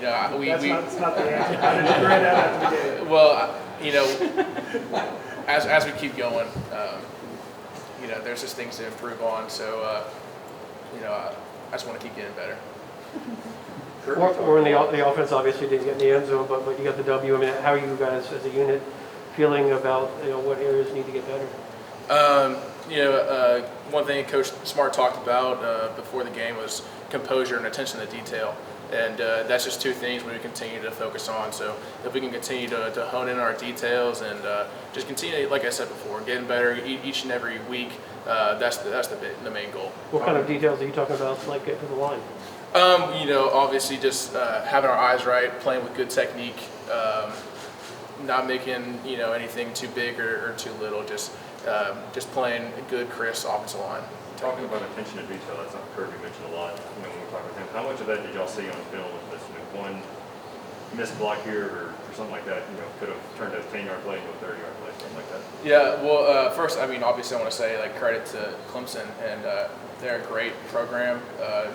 That's not the answer. I didn't agree that at the beginning. Well, as we keep going, there's just things to improve on. So, I just want to keep getting better. Or in the offense, obviously didn't get in the end zone, but you got the W. I mean, how are you guys as a unit feeling about what areas need to get better? One thing Coach Smart talked about before the game was composure and attention to detail. And that's just two things we continue to focus on. So if we can continue to hone in our details and just continue, like I said before, getting better each and every week, that's the main goal. What kind of details are you talking about, like get to the line? Obviously just having our eyes right, playing with good technique, not making anything too big or too little, just playing a good, crisp offensive line. Talking about attention to detail, that's something Kirby mentioned a lot. When we talk with him, how much of that did y'all see on the film with this one missed block here or something like that? Could have turned a 10-yard play into a 30-yard play, something like that. Yeah. Well, first, obviously, I want to say credit to Clemson, and they're a great program,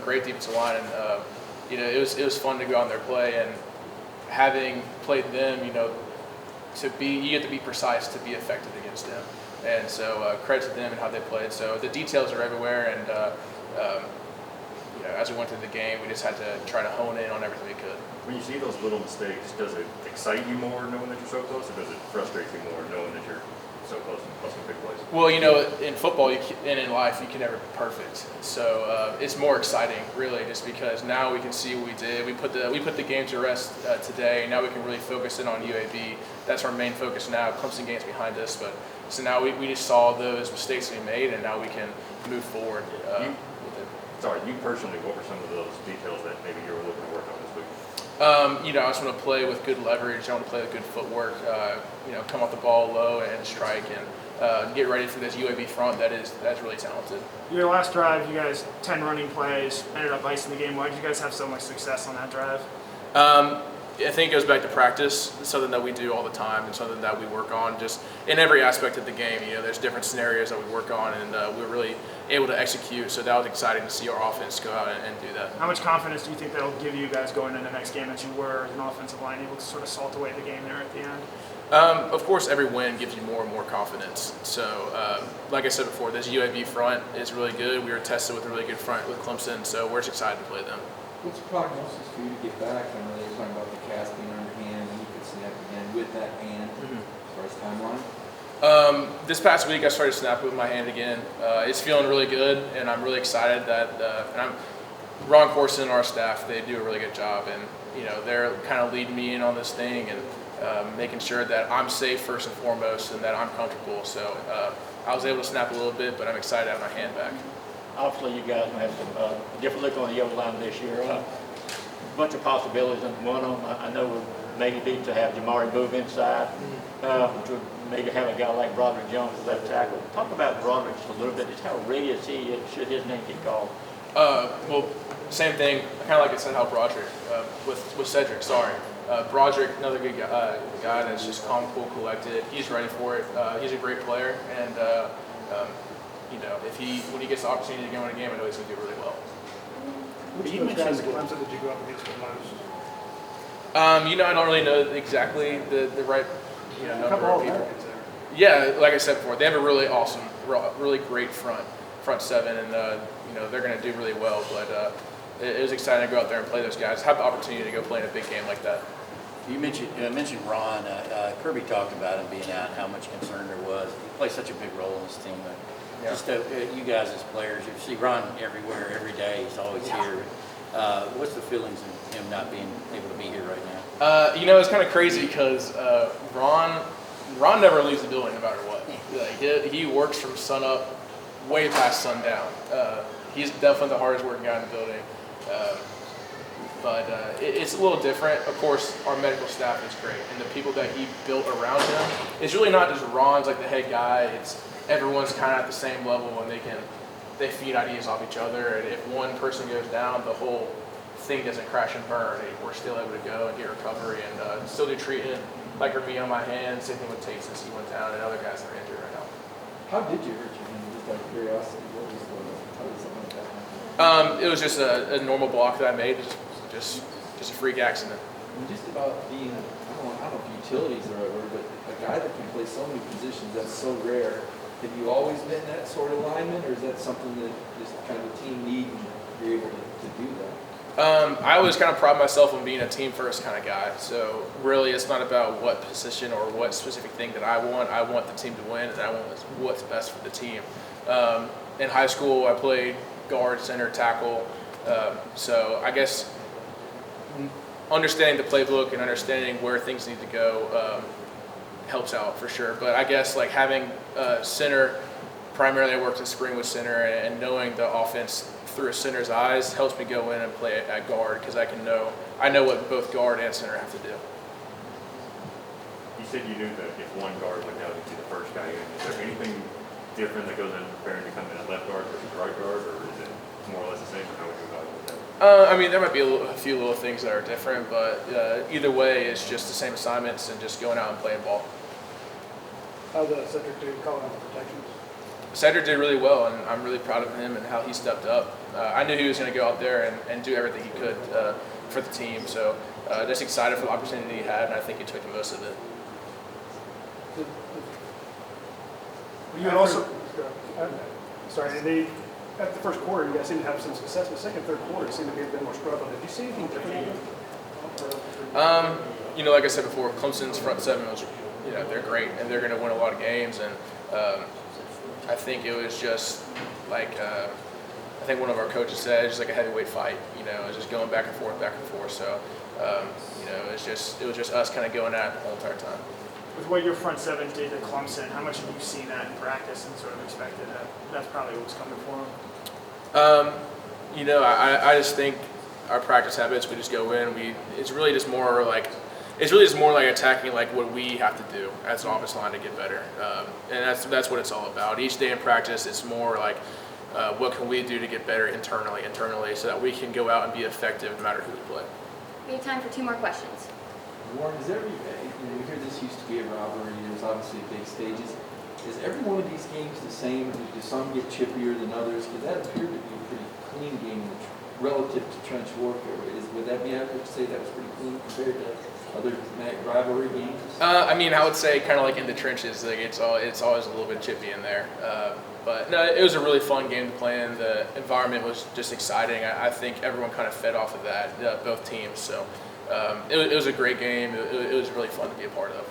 great defensive line, and it was fun to go out there play, and having played them, you get to be precise to be effective against them. And so credit to them and how they played. So the details are everywhere, and as we went through the game, we just had to try to hone in on everything we could. When you see those little mistakes, does it excite you more knowing that you're so close, or does it frustrate you more knowing that you're so close and plus in big plays? Well, in football and in life, you can never be perfect. So it's more exciting, really, just because now we can see what we did. We put the game to rest today. Now we can really focus in on UAB. That's our main focus now. Clemson game's behind us, but so now we just saw those mistakes we made, and now we can move forward with it. Sorry, you personally, what were some of those details that maybe you were looking to work on this week? I just want to play with good leverage. I want to play with good footwork. Come off the ball low and strike, and get ready for this UAB front that's really talented. Your last drive, you guys 10 running plays, ended up icing the game. Why did you guys have so much success on that drive? I think it goes back to practice. It's something that we do all the time and something that we work on just in every aspect of the game. There's different scenarios that we work on, and we're really able to execute. So that was exciting to see our offense go out and do that. How much confidence do you think that'll give you guys going into the next game that you were as an offensive line able to sort of salt away the game there at the end? Of course, every win gives you more and more confidence. So, like I said before, this UAB front is really good. We were tested with a really good front with Clemson, so we're just excited to play them. What's the prognosis for you to get back? I know they were talking about the cast being on your hand, and you could snap again with that hand as far as timeline? This past week, I started snapping with my hand again. It's feeling really good, and I'm really excited that Ron Corson and our staff, they do a really good job, and they're kind of leading me in on this thing and making sure that I'm safe first and foremost, and that I'm comfortable. So I was able to snap a little bit, but I'm excited to have my hand back. Obviously, you guys have some different look on the yellow line this year. A bunch of possibilities, and one of them I know would maybe be to have Jamari move inside, to maybe have a guy like Broderick Jones as left tackle. Talk about Broderick just a little bit. Just how ready is he should his name get called? Well, same thing. Kind of like I said, how Broderick with Cedric. Sorry, Broderick, another good guy that's just calm, cool, collected. He's ready for it. He's a great player, and when he gets the opportunity to go in a game, I know he's going to do really well. Which of those guys at Clemson did you go up against the most? I don't really know exactly the right number of people. There. Yeah, like I said before, they have a really awesome, really great front seven, and they're going to do really well. But it was exciting to go out there and play those guys, have the opportunity to go play in a big game like that. You mentioned Ron. Kirby talked about him being out, how much concern there was. He plays such a big role in this team. Yeah. Just you guys as players, you see Ron everywhere, every day. He's always here. What's the feelings of him not being able to be here right now? It's kind of crazy because Ron never leaves the building no matter what. He works from sun up way past sundown. He's definitely the hardest working guy in the building. But it's a little different. Of course, our medical staff is great, and the people that he built around him. It's really not just Ron's like the head guy. It's everyone's kind of at the same level, and they feed ideas off each other. And if one person goes down, the whole thing doesn't crash and burn. We're still able to go and get recovery and still do treatment. Like for me on my hand, same thing with Tate since he went down, and other guys that are injured right now. How did you hurt your hand? Just out of curiosity, how did something like that happen? It was just a normal block that I made. Just just a freak accident. And just about being, I don't know if utility is the right word, but a guy that can play so many positions, that's so rare. Have you always been that sort of lineman, or is that something that is kind of a team need and you're able to do that? I always kind of pride myself on being a team first kind of guy. So really it's not about what position or what specific thing that I want. I want the team to win, and I want what's best for the team. In high school, I played guard, center, tackle. So I guess understanding the playbook and understanding where things need to go helps out for sure. But I guess like having center, primarily I worked in spring with center, and knowing the offense through a center's eyes helps me go in and play at guard, because I know what both guard and center have to do. You said you knew that if one guard went down, you'd be the first guy in. Is there anything different that goes into preparing to come in at left guard versus right guard, or is it more or less the same? Or how would you evaluate that? I mean, there might be a few little things that are different, but either way, it's just the same assignments and just going out and playing ball. How the Cedric do calling out the protections? Cedric did really well, and I'm really proud of him and how he stepped up. I knew he was going to go out there and do everything he could for the team, so just excited for the opportunity he had, and I think he took the most of it. You also, sorry, at the first quarter, you guys seemed to have some success, but second, third quarter, it seemed to be a bit more struggling. Did you see anything different? Like I said before, Clemson's front seven was, they're great, and they're going to win a lot of games, and I think it was just like, I think one of our coaches said, it's just like a heavyweight fight, it's just going back and forth. So, it was just us kind of going at it the whole entire time. With what your front seven did at Clemson, how much have you seen that in practice and sort of expected that that's probably what was coming for them? I just think our practice habits, we just go in, it's really just more like attacking like what we have to do as an offensive line to get better. And that's what it's all about. Each day in practice, it's more like what can we do to get better internally so that we can go out and be effective no matter who we play. We have time for 2 more questions. Warren, we hear this used to be a rivalry, there's obviously big stages. Is every one of these games the same? Do some get chippier than others? Because that appeared to be a pretty clean game relative to trench warfare. Would that be accurate to say that was pretty clean compared to other rivalry games? I would say kind of like in the trenches, like it's always a little bit chippy in there. But no, it was a really fun game to play in. The environment was just exciting. I think everyone kind of fed off of that, both teams. So it was a great game. It was really fun to be a part of.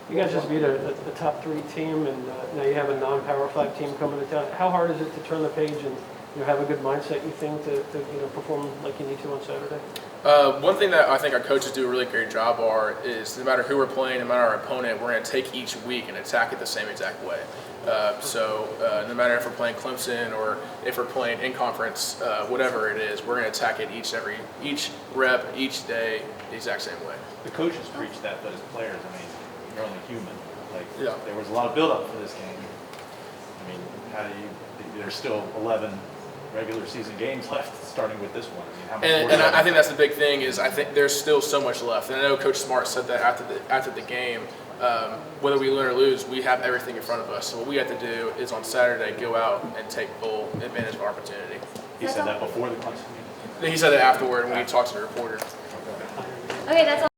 You guys just beat a top 3 team, and now you have a non-Power 5 team coming to town. How hard is it to turn the page and have a good mindset, you think, to perform like you need to on Saturday? One thing that I think our coaches do a really great job is no matter who we're playing, no matter our opponent, we're going to take each week and attack it the same exact way. So no matter if we're playing Clemson or if we're playing in conference, whatever it is, we're going to attack it each rep, each day, the exact same way. The coaches preach that, but as players, you're only human. Yeah. There was a lot of build-up for this game. There's still 11 regular season games left, starting with this one. How much and I think that's the big thing is I think there's still so much left. And I know Coach Smart said that after the game, whether we win or lose, we have everything in front of us. So what we have to do is on Saturday go out and take full advantage of our opportunity. He said that before the Clemson game? He said that afterward when we talked to the reporters. Okay, that's all.